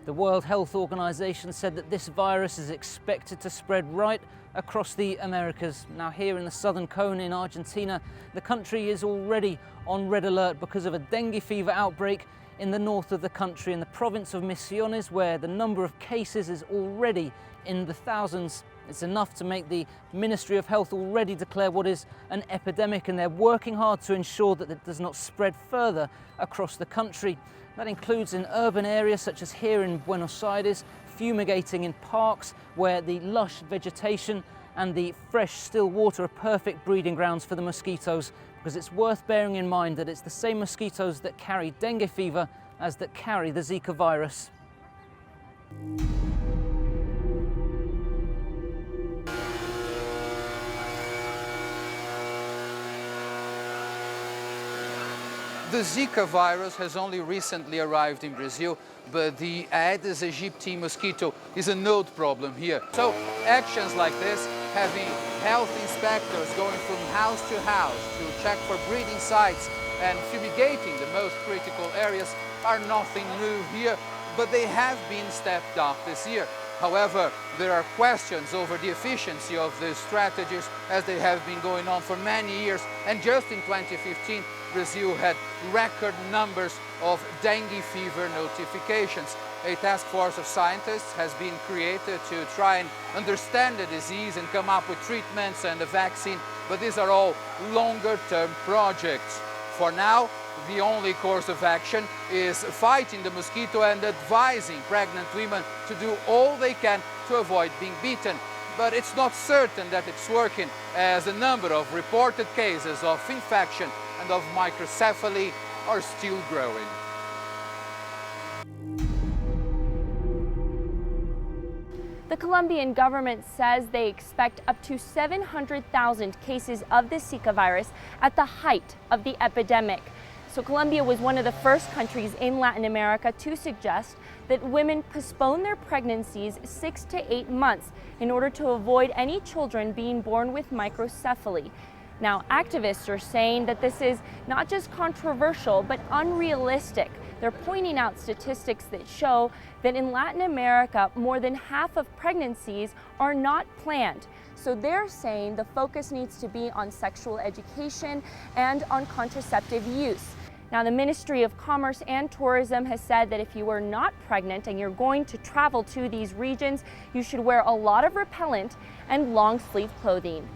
The World Health Organization said that this virus is expected to spread right across the Americas. Now here in the southern cone in Argentina, the country is already on red alert because of a dengue fever outbreak in the north of the country, in the province of Misiones, where the number of cases is already in the thousands. It's enough to make the Ministry of Health already declare what is an epidemic, and they're working hard to ensure that it does not spread further across the country. That includes in urban areas such as here in Buenos Aires, fumigating in parks where the lush vegetation and the fresh still water are perfect breeding grounds for the mosquitoes, because it's worth bearing in mind that it's the same mosquitoes that carry dengue fever as that carry the Zika virus. The Zika virus has only recently arrived in Brazil, but the Aedes aegypti mosquito is a node problem here. So actions like this, having health inspectors going from house to house to check for breeding sites and fumigating the most critical areas, are nothing new here, but they have been stepped up this year. However, there are questions over the efficiency of these strategies, as they have been going on for many years. And just in 2015, Brazil had record numbers of dengue fever notifications. A task force of scientists has been created to try and understand the disease and come up with treatments and a vaccine, but these are all longer-term projects. For now, the only course of action is fighting the mosquito and advising pregnant women to do all they can to avoid being bitten. But it's not certain that it's working, as the number of reported cases of infection and of microcephaly are still growing. The Colombian government says they expect up to 700,000 cases of the Zika virus at the height of the epidemic. So Colombia was one of the first countries in Latin America to suggest that women postpone their pregnancies 6 to 8 months in order to avoid any children being born with microcephaly. Now, activists are saying that this is not just controversial, but unrealistic. They're pointing out statistics that show that in Latin America, more than half of pregnancies are not planned. So they're saying the focus needs to be on sexual education and on contraceptive use. Now, the Ministry of Commerce and Tourism has said that if you are not pregnant and you're going to travel to these regions, you should wear a lot of repellent and long-sleeve clothing.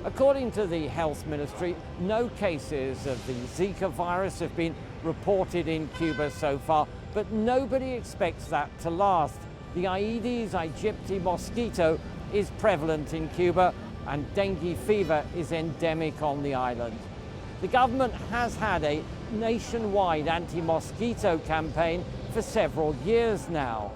According to the Health Ministry, no cases of the Zika virus have been reported in Cuba so far, but nobody expects that to last. The Aedes aegypti mosquito is prevalent in Cuba, and dengue fever is endemic on the island. The government has had a nationwide anti-mosquito campaign for several years now.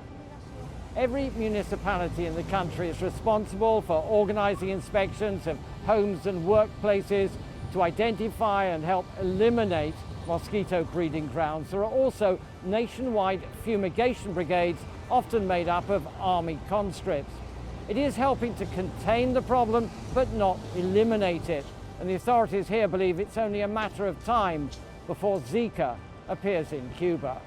Every municipality in the country is responsible for organizing inspections of homes and workplaces to identify and help eliminate mosquito breeding grounds. There are also nationwide fumigation brigades, often made up of army conscripts. It is helping to contain the problem, but not eliminate it. And the authorities here believe it's only a matter of time before Zika appears in Cuba.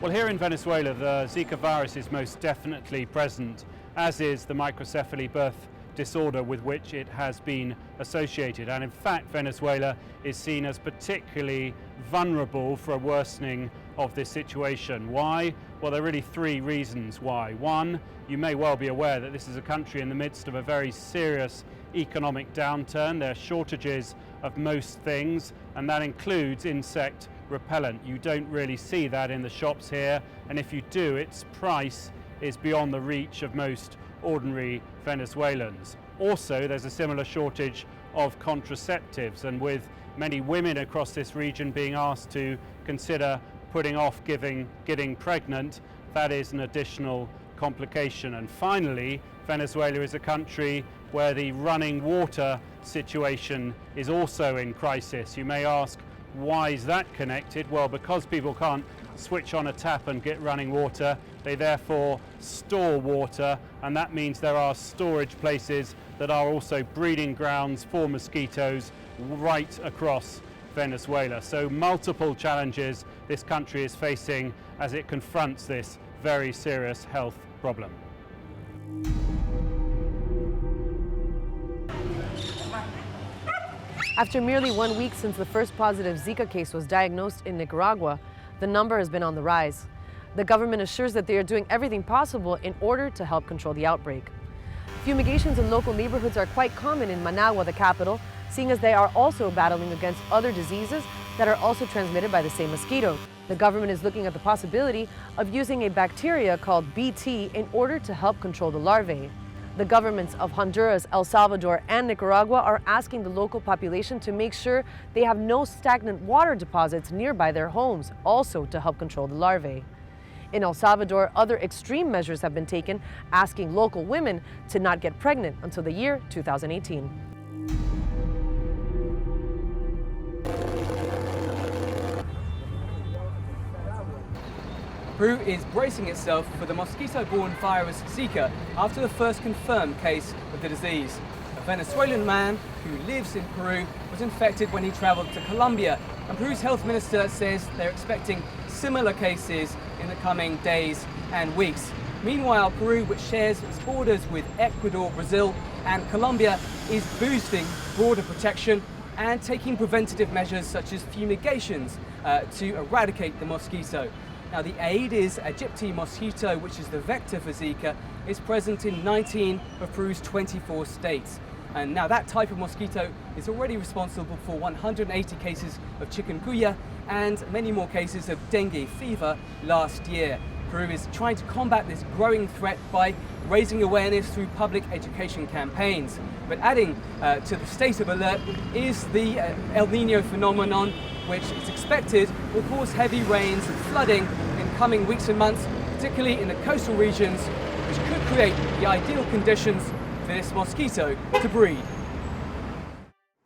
Well, here in Venezuela, the Zika virus is most definitely present, as is the microcephaly birth disorder with which it has been associated. And in fact, Venezuela is seen as particularly vulnerable for a worsening of this situation. Why? Well, there are really three reasons why. One, you may well be aware that this is a country in the midst of a very serious economic downturn. There are shortages of most things, and that includes insect repellent. You don't really see that in the shops here, and if you do, its price is beyond the reach of most ordinary Venezuelans. Also, there's a similar shortage of contraceptives, and with many women across this region being asked to consider putting off getting pregnant, that is an additional complication. And finally, Venezuela is a country where the running water situation is also in crisis. You may ask, why is that connected? Well, because people can't switch on a tap and get running water, They therefore store water, and that means there are storage places that are also breeding grounds for mosquitoes right across Venezuela. So multiple challenges this country is facing as it confronts this very serious health problem. After merely 1 week since the first positive Zika case was diagnosed in Nicaragua, the number has been on the rise. The government assures that they are doing everything possible in order to help control the outbreak. Fumigations in local neighborhoods are quite common in Managua, the capital, seeing as they are also battling against other diseases that are also transmitted by the same mosquito. The government is looking at the possibility of using a bacteria called Bt in order to help control the larvae. The governments of Honduras, El Salvador, and Nicaragua are asking the local population to make sure they have no stagnant water deposits nearby their homes, also to help control the larvae. In El Salvador, other extreme measures have been taken, asking local women to not get pregnant until the year 2018. Peru is bracing itself for the mosquito-borne virus Zika after the first confirmed case of the disease. A Venezuelan man who lives in Peru was infected when he traveled to Colombia, and Peru's health minister says they're expecting similar cases in the coming days and weeks. Meanwhile, Peru, which shares its borders with Ecuador, Brazil, and Colombia, is boosting border protection and taking preventative measures such as fumigations to eradicate the mosquito. Now, the Aedes aegypti mosquito, which is the vector for Zika, is present in 19 of Peru's 24 states. And now that type of mosquito is already responsible for 180 cases of chikungunya and many more cases of dengue fever last year. Peru is trying to combat this growing threat by raising awareness through public education campaigns. But adding to the state of alert is the El Niño phenomenon, which is expected will cause heavy rains and flooding in coming weeks and months, particularly in the coastal regions, which could create the ideal conditions for this mosquito to breed.